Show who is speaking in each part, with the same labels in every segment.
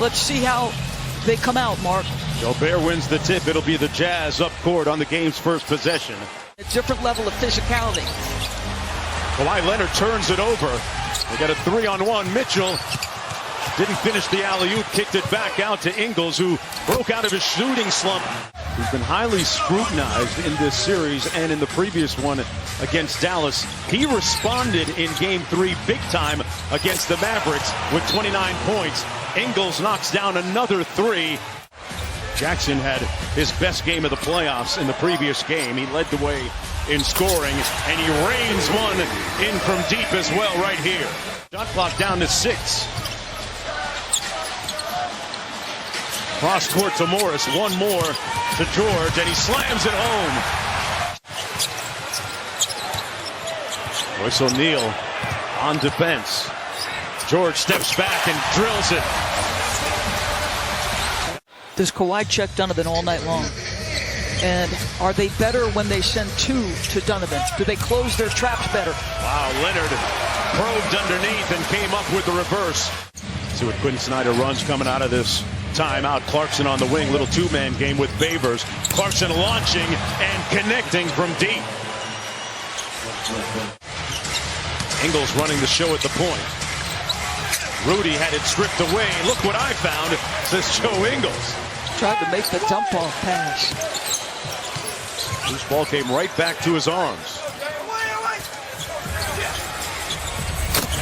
Speaker 1: Let's see how they come out, Mark.
Speaker 2: Gobert wins the tip. It'll be the Jazz up court on the game's first possession.
Speaker 1: A different level of physicality.
Speaker 2: Kawhi Leonard turns it over. They got a 3-on-1. Mitchell didn't finish the alley-oop, kicked it back out to Ingles, who broke out of his shooting slump. He's been highly scrutinized in this series and in the previous one against Dallas. He responded in Game 3 big time against the Mavericks with 29 points. Ingles knocks down another 3. Jackson had his best game of the playoffs in the previous game. He led the way in scoring, and he rains one in from deep as well right here. Shot clock down to 6. Cross court to Morris, one more to George, and he slams it home. Royce O'Neal on defense. George steps back and drills it.
Speaker 1: Does Kawhi check Donovan all night long? And are they better when they send 2 to Donovan? Do they close their traps better?
Speaker 2: Wow, Leonard probed underneath and came up with the reverse. See what Quinn Snyder runs coming out of this timeout. Clarkson on the wing, little two-man game with Favors. Clarkson launching and connecting from deep. Ingles running the show at the point. Rudy had it stripped away. Look what I found, says Joe Ingles.
Speaker 1: Tried to make the dump-off pass.
Speaker 2: This ball came right back to his arms.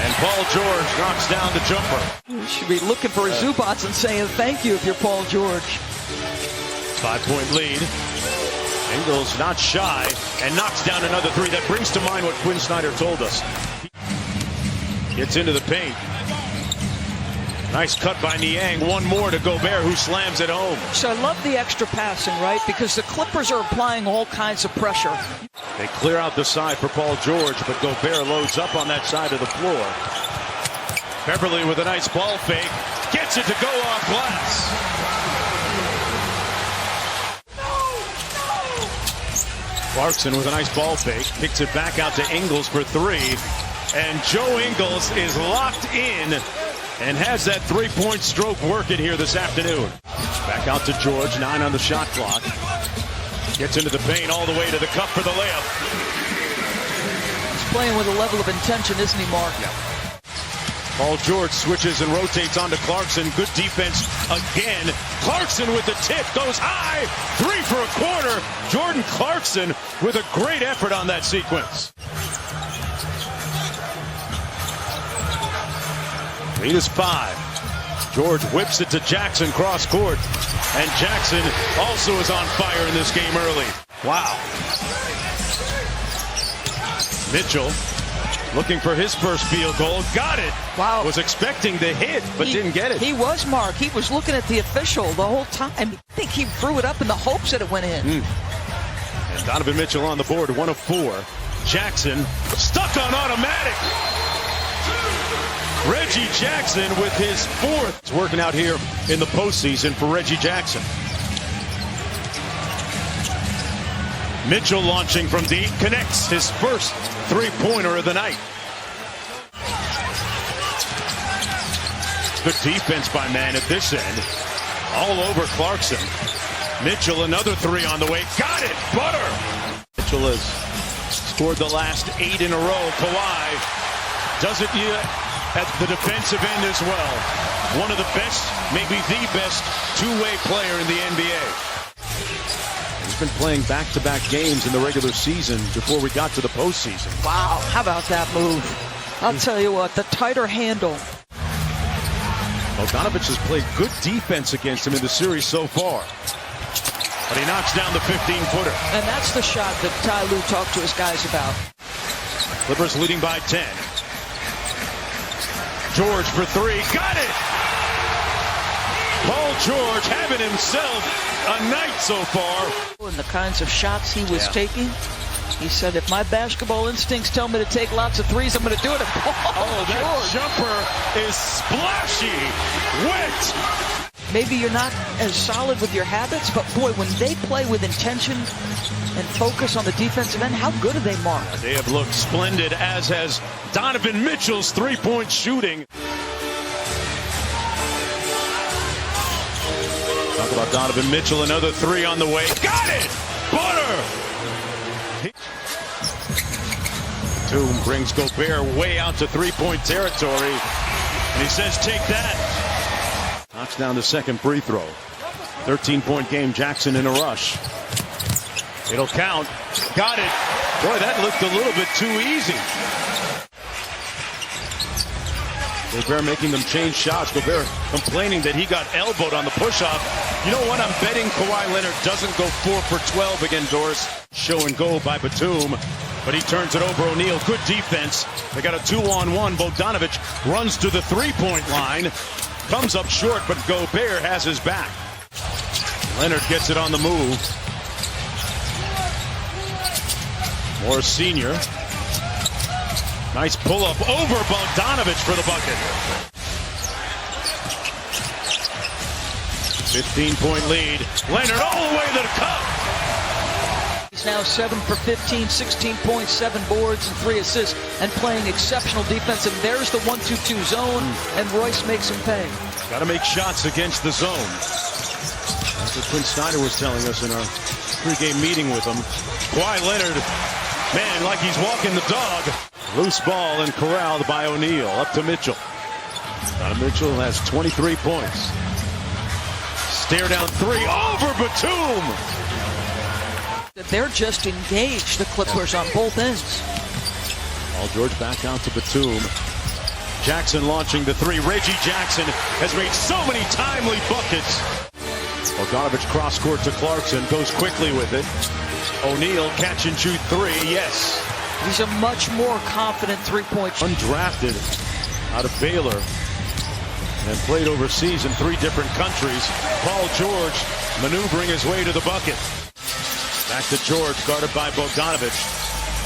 Speaker 2: And Paul George knocks down the jumper.
Speaker 1: You should be looking for Zubats and saying thank you if you're Paul George.
Speaker 2: 5-point lead. Ingles not shy and knocks down another 3. That brings to mind what Quinn Snyder told us. Gets into the paint. Nice cut by Niang. One more to Gobert, who slams it home.
Speaker 1: So I love the extra passing, right? Because the Clippers are applying all kinds of pressure.
Speaker 2: They clear out the side for Paul George, but Gobert loads up on that side of the floor. Beverly with a nice ball fake. Gets it to go off glass. Clarkson with a nice ball fake. Kicks it back out to Ingles for 3. And Joe Ingles is locked in and has that 3-point stroke working here this afternoon. Back out to George, 9 on the shot clock. Gets into the paint all the way to the cup for the layup.
Speaker 1: He's playing with a level of intention, isn't he, Mark?
Speaker 2: Yeah. Paul George switches and rotates onto Clarkson. Good defense again. Clarkson with the tip, goes high. 3 for a quarter. Jordan Clarkson with a great effort on that sequence. Lead is 5. George whips it to Jackson cross court. And Jackson also is on fire in this game early. Wow. Mitchell looking for his first field goal. Got it.
Speaker 1: Wow.
Speaker 2: Was expecting the hit, but didn't get it.
Speaker 1: He was, Mark. He was looking at the official the whole time. I think he threw it up in the hopes that it went in.
Speaker 2: And Donovan Mitchell on the board, 1 of 4. Jackson stuck on automatic. Reggie Jackson with his 4th. It's working out here in the postseason for Reggie Jackson. Mitchell launching from deep, connects his first 3-pointer of the night. Good defense by Man at this end. All over Clarkson. Mitchell another 3 on the way. Got it! Butter! Mitchell has scored the last 8 in a row. Kawhi does it yet at the defensive end as well. One of the best, maybe the best, two-way player in the NBA. He's been playing back-to-back games in the regular season before we got to the postseason.
Speaker 1: Wow, how about that move? I'll tell you what, the tighter handle.
Speaker 2: Bogdanovich has played good defense against him in the series so far. But he knocks down the 15-footer.
Speaker 1: And that's the shot that Ty Lue talked to his guys about.
Speaker 2: Clippers leading by 10. George for 3. Got it! Paul George having himself a night so far.
Speaker 1: And the kinds of shots he was taking, he said, if my basketball instincts tell me to take lots of threes, I'm going to do it.
Speaker 2: That jumper is splashy, wet.
Speaker 1: Maybe you're not as solid with your habits, but boy, when they play with intention and focus on the defensive end, how good are they, Mark?
Speaker 2: They have looked splendid, as has Donovan Mitchell's 3-point shooting. Talk about Donovan Mitchell. Another three on the way. Got it! Butter! Batum brings Gobert way out to three-point territory. And he says, take that. Knocks down the second free throw. 13-point game. Jackson in a rush. It'll count. Got it. Boy, that looked a little bit too easy. Gobert making them change shots. Gobert complaining that he got elbowed on the push-off. You know what? I'm betting Kawhi Leonard doesn't go 4 for 12 again, Doris. Show and go by Batum, but he turns it over. O'Neal, good defense. They got a 2-on-1. Bogdanovic runs to the three-point line. Comes up short, but Gobert has his back. Leonard gets it on the move. Morris Sr. Nice pull-up over Bogdanovic for the bucket. 15-point lead. Leonard all the way to the cup.
Speaker 1: He's now 7 for 15, 16 points, 7 boards, and 3 assists, and playing exceptional defense. And there's the 1-2-2 zone, and Royce makes him pay.
Speaker 2: Got to make shots against the zone. That's what Quinn Snyder was telling us in our pregame meeting with him. Kawhi Leonard, man, like he's walking the dog. Loose ball and corralled by O'Neal. Up to Mitchell. Mitchell has 23 points. Stare down three over Batum.
Speaker 1: They're just engaged, the Clippers, on both ends.
Speaker 2: Paul George back out to Batum. Jackson launching the three. Reggie Jackson has made so many timely buckets. Bogdanovic cross court to Clarkson. Goes quickly with it. O'Neal catch and shoot three. Yes.
Speaker 1: He's a much more confident three-point shooter.
Speaker 2: Undrafted out of Baylor and played overseas in 3 different countries. Paul George maneuvering his way to the bucket. Back to George, guarded by Bogdanovic.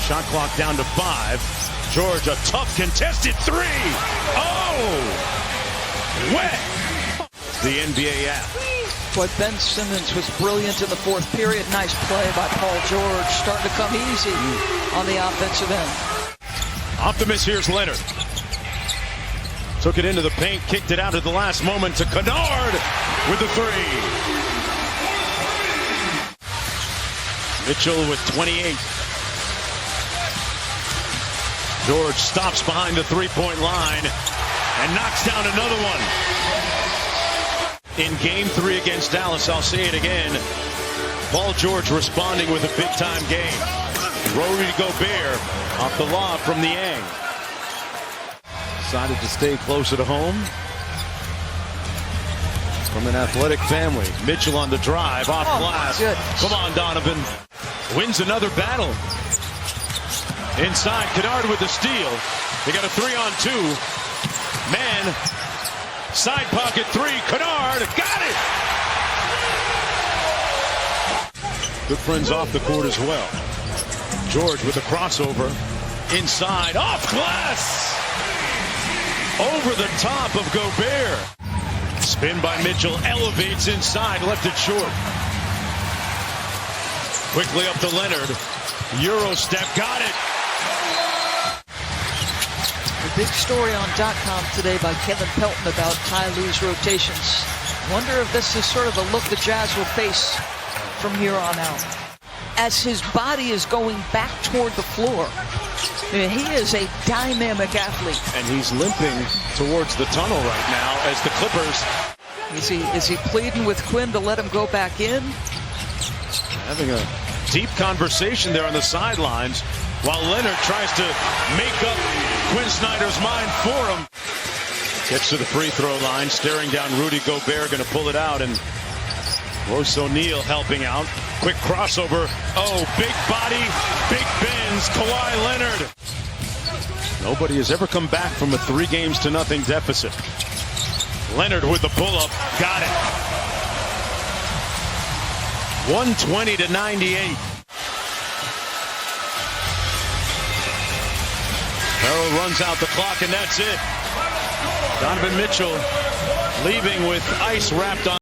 Speaker 2: Shot clock down to 5. George, a tough contested three. Oh! Wet! The NBA app.
Speaker 1: But Ben Simmons was brilliant in the 4th period. Nice play by Paul George. Starting to come easy on the offensive end.
Speaker 2: Optimus, here's Leonard. Took it into the paint, kicked it out at the last moment to Kennard with the three. Mitchell with 28. George stops behind the three-point line and knocks down another one. In Game 3 against Dallas, I'll say it again, Paul George responding with a big-time game. Rudy Gobert off the lob from the Yang. Decided to stay closer to home. From an athletic family. Mitchell on the drive, off glass. Come on, Donovan. Wins another battle. Inside, Kennard with the steal. They got a 3-on-2. Man. Side pocket three, Kennard, got it! Good friends off the court as well. George with a crossover, inside, off glass! Over the top of Gobert. Spin by Mitchell, elevates inside, left it short. Quickly up to Leonard, Euro step, got it!
Speaker 1: The big story on .com today by Kevin Pelton about Ty Lue's rotations. Wonder if this is sort of the look the Jazz will face from here on out. As his body is going back toward the floor. He is a dynamic athlete.
Speaker 2: And he's limping towards the tunnel right now as the Clippers.
Speaker 1: Is he pleading with Quinn to let him go back in?
Speaker 2: Having a deep conversation there on the sidelines while Leonard tries to make up Quinn Snyder's mind for him. Gets to the free throw line, staring down Rudy Gobert, going to pull it out, and Royce O'Neal helping out. Quick crossover. Oh, big body, big bends, Kawhi Leonard. Nobody has ever come back from a 3-0 deficit. Leonard with the pull-up, got it. 120-98. Harrell runs out the clock, and that's it. Donovan Mitchell leaving with ice wrapped on